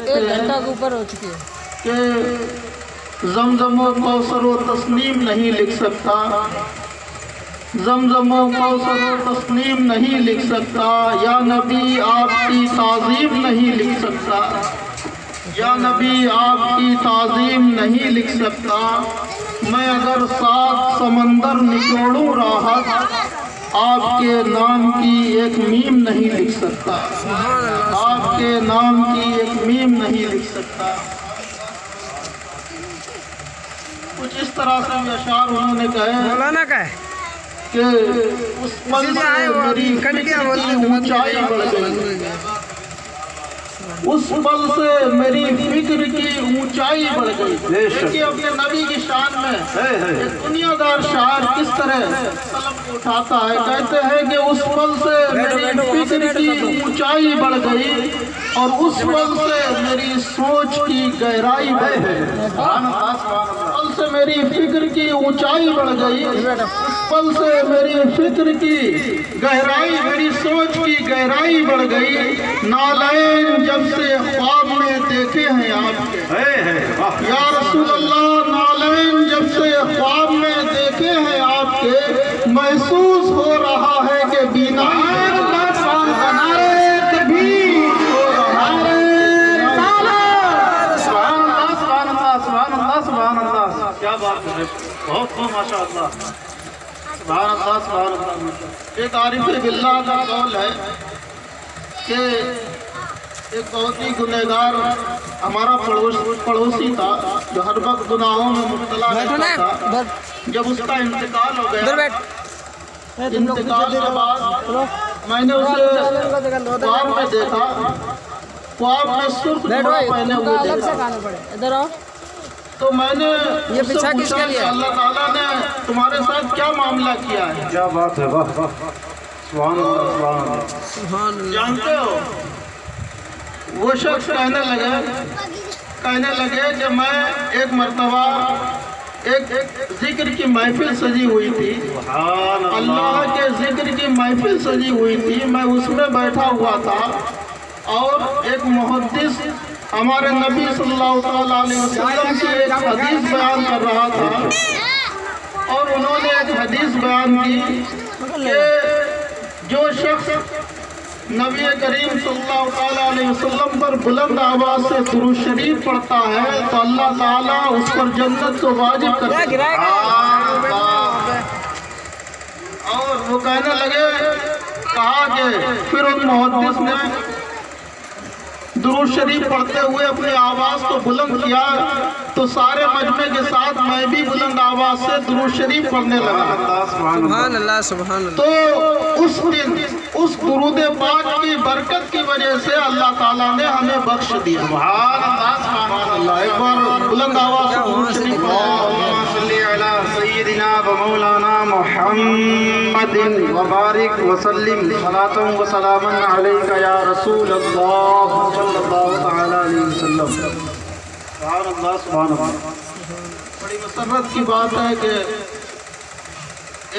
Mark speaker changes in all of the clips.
Speaker 1: लिखते हैं
Speaker 2: घंटा के ऊपर हो चुकी है
Speaker 1: کہ زمزم و کوثر و تسنیم نہیں لکھ سکتا، زمزم و کوثر و تسنیم نہیں لکھ سکتا، یا نبی آپ کی تعظیم نہیں لکھ سکتا، یا نبی آپ کی تعظیم نہیں لکھ سکتا، میں اگر 7 سمندر نچوڑوں راحت آپ کے نام کی ایک میم نہیں لکھ سکتا، آپ کے نام کی ایک میم نہیں لکھ سکتا۔ کچھ اس طرح سے اشعار انہوں نے کہے
Speaker 2: مولانا کا ہے
Speaker 1: کہ اس پل سے میری فکر کی اونچائی بڑھ گئی، اس پل سے میری فکر کی اونچائی بڑھ گئی۔ دیکھیے اپنے نبی کی شان میں ایک دنیا دار شاعر کس طرح قلم کو اٹھاتا ہے، کہتے ہیں کہ اس پل سے میری فکر کی اونچائی بڑھ گئی اور اس پل سے میری سوچ کی گہرائی بڑھ گئی، پل سے میری فکر کی اونچائی بڑھ گئی، اس پل سے میری فکر کی گہرائی، میری سوچ کی گہرائی بڑھ گئی، نالین جب سے خواب میں دیکھے ہیں آپ کے، یا رسول اللہ نالین جب سے خواب میں دیکھے ہیں آپ کے، محسوس ہو رہا ہے کہ بینائی بہت خوب ماشاء اللہ، سبحان اللہ سبحان اللہ۔ ایک عارف باللہ کا قول ہے کہ ایک بہت ہی گنہگار ہمارا پڑوسی تھا جو ہر وقت گناہوں میں مبتلا رہتا تھا، جب اس کا انتقال ہو گیا، انتقال کے بعد میں نے اسے خواب میں دیکھا، خواب میں سرخ جوڑا پہنے ہوئے دیکھا، تو میں نے اس سے پوچھا کہ اللہ تعالیٰ نے تمہارے ساتھ کیا معاملہ کیا ہے؟
Speaker 3: کیا بات ہے، واہ سبحان اللہ سبحان اللہ۔
Speaker 1: جانتے ہو وہ شخص کہنے لگے کہ میں ایک مرتبہ ایک ذکر کی محفل سجی ہوئی تھی، اللہ کے ذکر کی محفل سجی ہوئی تھی، میں اس میں بیٹھا ہوا تھا اور ایک محدث ہمارے نبی صلی اللہ علیہ وسلم کی ایک حدیث بیان کر رہا تھا، اور انہوں نے ایک حدیث بیان کی کہ جو شخص نبی کریم صلی اللہ علیہ وسلم پر بلند آواز سے درود شریف پڑھتا ہے تو اللہ تعالیٰ اس پر جنت کو واجب کرتا ہے۔ اور وہ کہنے لگے، کہا کہ پھر ان محدث نے درود شریف پڑھتے ہوئے اپنی آواز کو بلند کیا تو سارے مجمع کے ساتھ میں بھی بلند آواز سے درود شریف پڑھنے لگا۔
Speaker 2: سبحان اللہ سبحان اللہ۔
Speaker 1: تو اس دن اس درود پاک کی برکت کی وجہ سے اللہ تعالیٰ نے ہمیں بخش دیا۔ سبحان اللہ سبحان اللہ۔ ایک بار بلند آواز سے درود شریف
Speaker 3: اللہم صلی علی سیدنا و مولانا محمد وبارک وسلم صلاۃ و سلام علیک یا رسول اللہ صلی اللہ تعالی علیہ وسلم۔ سبحان اللہ سبحان اللہ۔
Speaker 1: بڑی مسرت کی بات ہے کہ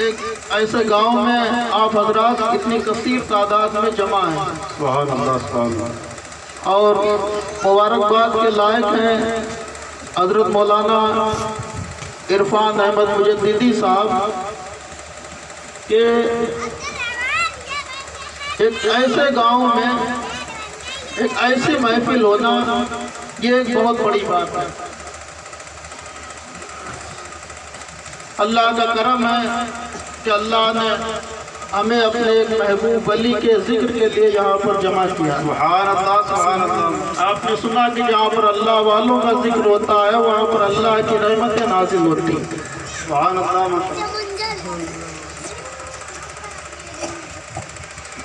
Speaker 1: ایک ایسے گاؤں میں آپ حضرات اتنی کثیر تعداد میں جمع ہیں،
Speaker 3: سبحان اللہ سبحان اللہ۔
Speaker 1: اور مبارکباد کے لائق ہیں حضرت مولانا عرفان احمد مجددی صاحب کہ ایک ایسے گاؤں میں ایک ایسی محفل ہونا یہ ایک بہت بڑی بات ہے۔ اللہ کا کرم ہے کہ اللہ نے ہمیں اپنے ایک محبوب ولی کے ذکر کے لیے یہاں پر جمع کیا۔
Speaker 3: سبحان اللہ سبحان اللہ۔
Speaker 1: آپ نے سنا کہ جہاں پر اللہ والوں کا ذکر ہوتا ہے وہاں پر اللہ کی رحمتیں نازل ہوتی ہیں۔
Speaker 3: سبحان اللہ۔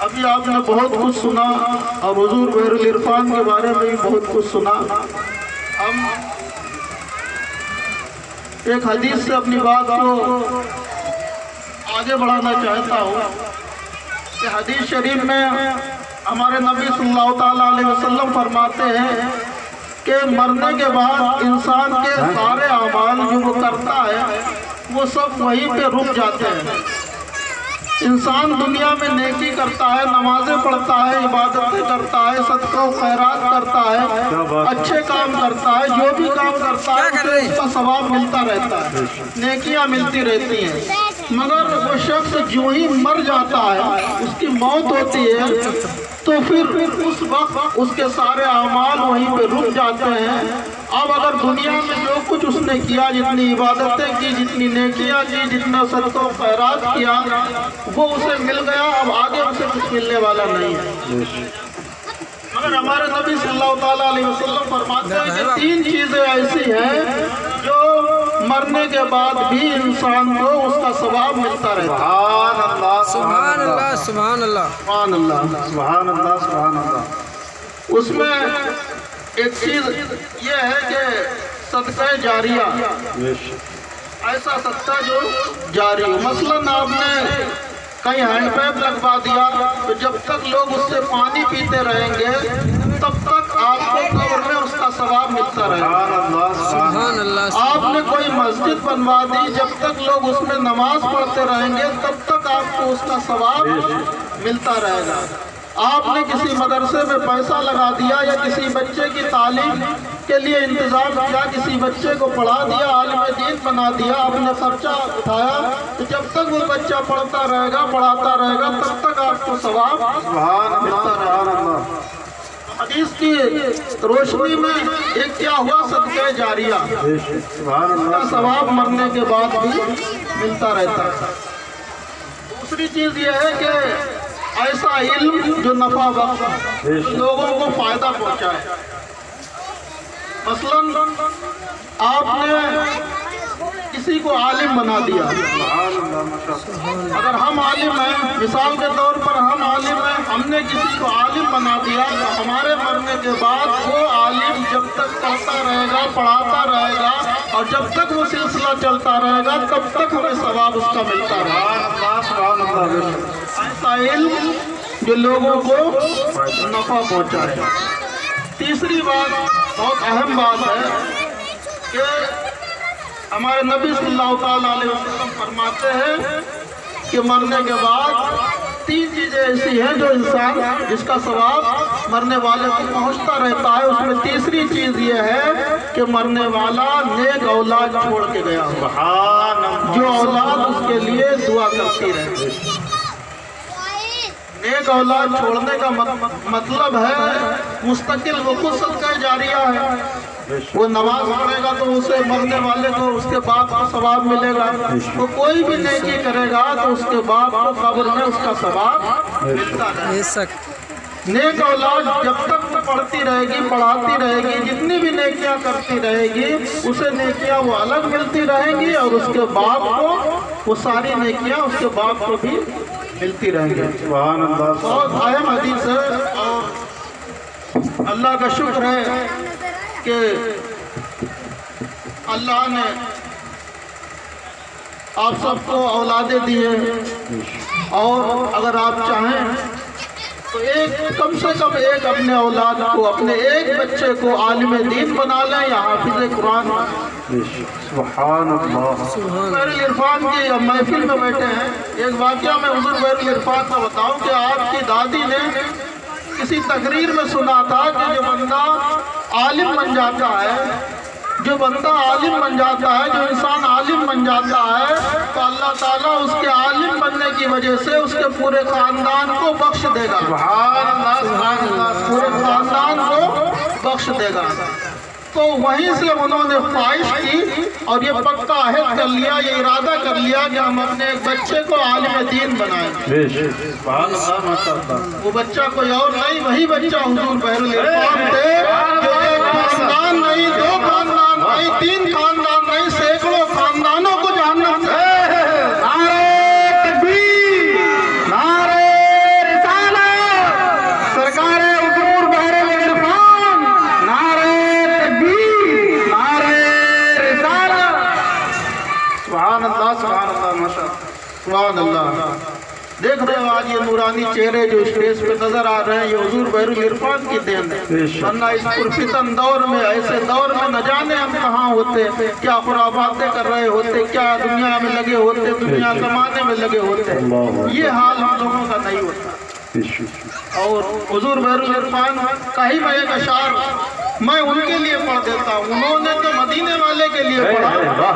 Speaker 1: ابھی آپ نے بہت کچھ سنا اور حضور بحر العرفان کے بارے میں بھی بہت کچھ سنا۔ ہم ایک حدیث سے اپنی بات کو آگے بڑھانا چاہتا ہوں کہ حدیث شریف میں ہمارے نبی صلی اللہ تعالیٰ علیہ وسلم فرماتے ہیں کہ مرنے کے بعد انسان کے سارے اعمال جو وہ کرتا ہے وہ سب وہیں پہ رک جاتے ہیں، इंसान दुनिया में नेकी करता है, नमाजें पढ़ता है, इबादतें करता है, सदका व खैरात करता है, अच्छे काम करता है, जो भी काम करता है उसे उसका सवाब मिलता रहता है, नेकियां मिलती रहती हैं। मगर वो शख्स जो ही मर जाता है, उसकी मौत होती है, तो फिर उस वक्त उसके सारे अमाल वहीं पे रुक जाते हैं। अब अगर दुनिया में जो कुछ उसने किया, जितनी इबादतें की, जितनी नेकियां की, जितना सदका व खैरात किया, वो उसे मिल गया, अब आगे उसे कुछ मिलने वाला नहीं है। मगर हमारे नबी सल्लल्लाहु अलैहि वसल्लम फरमाते हैं कि 3 चीजें ऐसी हैं जो मरने के बाद भी इंसान को उसका सवाब मिलता रहता है।
Speaker 2: सुभान अल्लाह, सुभान अल्लाह,
Speaker 1: सुभान अल्लाह,
Speaker 3: सुभान अल्लाह, सुभान अल्लाह।
Speaker 1: उसमें एक चीज ये है कि सदका जारिया, ऐसा सदका जो जारी हो। मसलन आपने कहीं हैंडपैप लगवा दिया, तो जब तक लोग उससे पानी पीते रहेंगे तब तक आपको कब्र में उसका सवाब मिलता रहेगा।
Speaker 2: सुभान अल्लाह।
Speaker 1: आपने कोई मस्जिद बनवा दी, जब तक लोग उसमें नमाज पढ़ते रहेंगे तब तक आपको उसका सवाब मिलता रहेगा। आपने किसी मदरसे में पैसा लगा दिया या किसी बच्चे की तालीम के लिए इंतजाम किया, किसी बच्चे को पढ़ा दिया, आलिम दीन बना दिया, आपने खर्चा उठाया, तो जब तक वो बच्चा पढ़ता रहेगा, पढ़ाता रहेगा, तब तक आपको सवाब मिलता रहेगा। हदीस की रोशनी में एक क्या हुआ, सदका जारिया, उसका सवाब मरने के बाद भी मिलता रहता है। दूसरी चीज ये है कि ऐसा इल्म जो नफा बख्श, लोगों को फायदा पहुंचाए। मसलन आपने किसी को आलिम बना दिया, अगर हम आलिम हैं, मिसाल के तौर पर हम आलिम हैं, हमने किसी को आलिम बना दिया, तो हमारे मरने के बाद वो आलिम जब तक पढ़ता रहेगा, पढ़ाता रहेगा, और जब तक वो सिलसिला चलता रहेगा तब तक हमें सवाब उसका मिलता रहेगा। ऐसा इल्म जो लोगों को नफा पहुंचाए। तीसरी बात, बहुत अहम बात है कि हमारे नबी सल्लल्लाहु अलैहि वसल्लम फरमाते हैं कि मरने के बाद 3 चीजें ऐसी हैं जो इंसान, जिसका सवाब मरने वाले को पहुंचता रहता है। उसमें तीसरी चीज ये है कि मरने वाला नेक औलाद छोड़ के गया, जो औलाद उसके लिए दुआ करती रहे। नेक औलाद छोड़ने का मतलब है मुस्तकिल वो खुद सदका जारिया है। वो नमाज पढ़ेगा तो उसे मरने वाले को उसके बाप को सवाब मिलेगा। वो कोई भी नेकी करेगा तो उसके बाप को कब्र में उसका सवाब मिलता है। नेक औलाद जब तक वो पढ़ती रहेगी, पढ़ाती रहेगी, जितनी भी नेकियां करती रहेगी, उसे नेकियां वो अलग मिलती रहेंगी, और उसके बाप को वो सारी नेकियां उसके बाप को भी मिलती रहेंगी। बहुत अहम हदीस है, और अल्लाह का शुक्र है कि अल्लाह ने आप सबको औलादें दी है, और अगर आप चाहें तो कम से कम एक अपने औलाद को, अपने एक बच्चे को आलिम दीन बना लें या हाफिज कुरान। बैरुल इरफान की महफिल में बैठे हैं, एक वाक़या मैं हुज़ूर बैरुल इरफान को बताऊं कि आपकी दादी ने किसी तकरीर में सुना था कि जो बंदा आलिम बन जाता है, जो बंदा आलिम बन जाता है, जो इंसान आलिम बन जाता है, तो अल्लाह ताला उसके आलिम बनने की वजह से उसके पूरे खानदान को बख्श देगा। पूरे खानदान को बख्श देगा। तो वहीं से उन्होंने ख्वाहिश की और ये पक्का अहद कर लिया, ये इरादा कर लिया कि हम अपने एक बच्चे को आलिम दीन बनाएंगे। वो बच्चा कोई और नहीं, वही बच्चा हुजूर बैरुल इरफान थे, जो एक खानदान नहीं, 2 खानदान नहीं, 3 खानदान नहीं, सैकड़ों खानदानों को जहन्नम से सुभान अल्लाह। देख रहे हो आज ये नूरानी नूरानी चेहरे जो स्टेज पे नजर आ रहे हैं, ये हुजूर बहरुल इरफान की देन है। वरना इस पुरफितन दौर में, ऐसे दौर में न जाने हम कहाँ होते, क्या खुराफातें कर रहे होते, क्या दुनिया में लगे होते, दुनिया कमाने में लगे होते। ये हाल हम लोगों का नहीं होता। और हुजूर बहरुल इरफान का ही मैं एक अशार मैं उनके लिए पढ़ देता हूँ। उन्होंने तो मदीने वाले के लिए पढ़ा,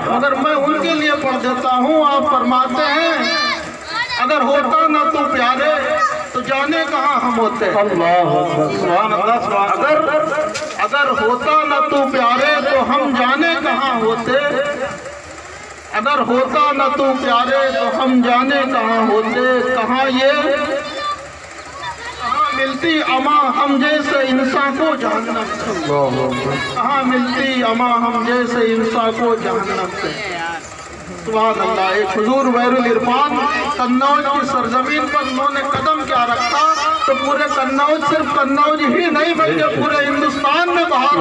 Speaker 1: मगर मैं उनके लिए पढ़ देता हूँ। आप फरमाते हैं, अगर होता न तू प्यारे तो जाने कहाँ हम होते। अगर होता न तू प्यारे तो हम जाने कहाँ होते। अगर होता न तू प्यारे तो हम जाने कहाँ होते। कहाँ ये मिलती अमा हम जैसे इंसान को जहन्नम से। कहाँ मिलती अमा हम जैसे इंसान को जहन्नम से। सुभान अल्लाह। एक हुजूर बहरुल इरफान कन्नौज की सरजमीन पर उन्होंने कदम क्या रखा तो पूरे कन्नौज, सिर्फ कन्नौज ही नहीं बल्कि पूरे हिंदुस्तान में बहार।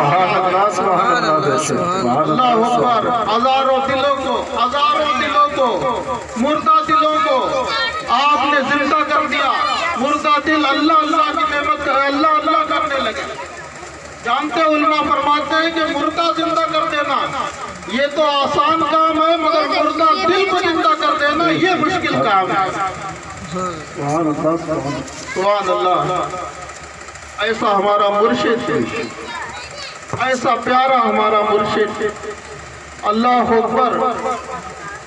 Speaker 1: अल्लाह अकबर। हजारों दिलों को, मुर्दा दिलों को आपने जिंदा कर दिया। मुर्दा दिल अल्लाह अल्लाह की नेमत अल्लाह अल्लाह करने लगे। जानते उलमा फरमाते हैं कि मुर्दा जिंदा कर देना ये तो आसान काम है, मगर मुर्दा दिल को जिंदा कर देना ये मुश्किल काम है। सुभान अल्लाह। ऐसा हमारा मुर्शिद, ऐसा प्यारा हमारा मुर्शिद। अल्लाह अकबर।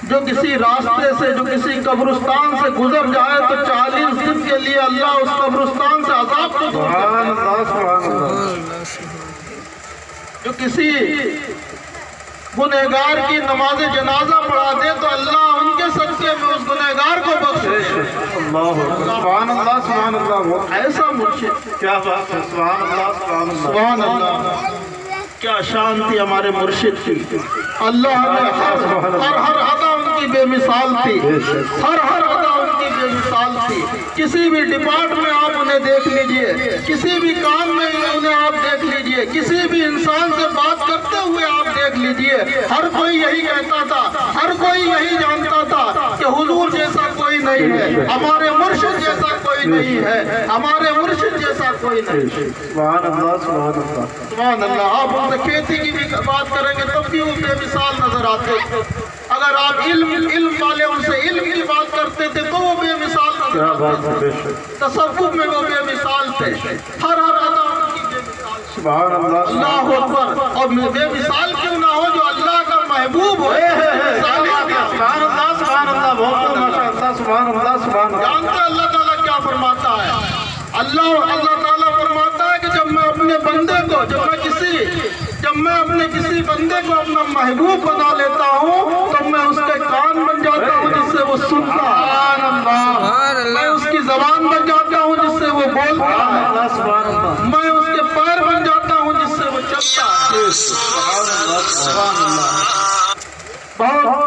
Speaker 1: जो किसी रास्ते से, जो किसी कब्रिस्तान से गुजर जाए तो 40 दिन के लिए अल्लाह उस कब्रिस्तान से अजाब को दूर करता। जो किसी गुनहगार की नमाज जनाजा पढ़ा दे तो अल्लाह उनके सदके में उस गुनहगार को बख्शे। सुभान अल्लाह, सुभान अल्लाह। ऐसा मुर्शिद, क्या बात है। सुभान अल्लाह, सुभान अल्लाह। क्या शांति हमारे मुर्शिद की। अल्लाह ने हर अदा उनकी बेमिसाल थी, हर अदा उनकी बेमिसाल थी। किसी भी डिपार्टमेंट में आप उन्हें देख लीजिए, किसी भी काम में उन्हें आप देख लीजिए, किसी भी इंसान से बात करते हुए आप देख लीजिए, हर कोई यही कहता था, हर कोई यही जानता था कि हुजूर जैसा कोई नहीं है, हमारे मुर्शिद जैसा कोई नहीं है, हमारे मुर्शिद जैसा कोई नहीं है। सुभान अल्लाह, सुभान अल्लाह, सुभान अल्लाह। आप उनसे खेती की भी बात करेंगे तब भी वो बेमिसाल नजर आते थे। अगर आप इल्म वाले उनसे इल्म की बात करते थे तो वो बेमिसाल नजर आते थे। तसव्वुफ में वो बेमिसाल थे, हर अदा उनकी बेमिसाल। सुभान अल्लाह, अल्लाह अकबर। और बेमिसाल क्यों ना हो जो अल्लाह का महबूब हो। सुभान अल्लाह, सुभान अल्लाह। बहुत माशाअल्लाह, सुभान अल्लाह, सुभान अल्लाह। जानते अल्लाह ताला क्या फरमाता है। अल्लाह ताला फरमाता है कि जब मैं अपने बंदे को, जब मैं अपने किसी बंदे को अपना महबूब बना लेता हूँ तो मैं उसके कान बन जाता हूँ जिससे वो सुनता है। मैं उसकी जबान बन जाता हूँ जिससे वो बोलता है। मैं उसके पैर बन जाता हूँ जिससे वो चलता है। बहुत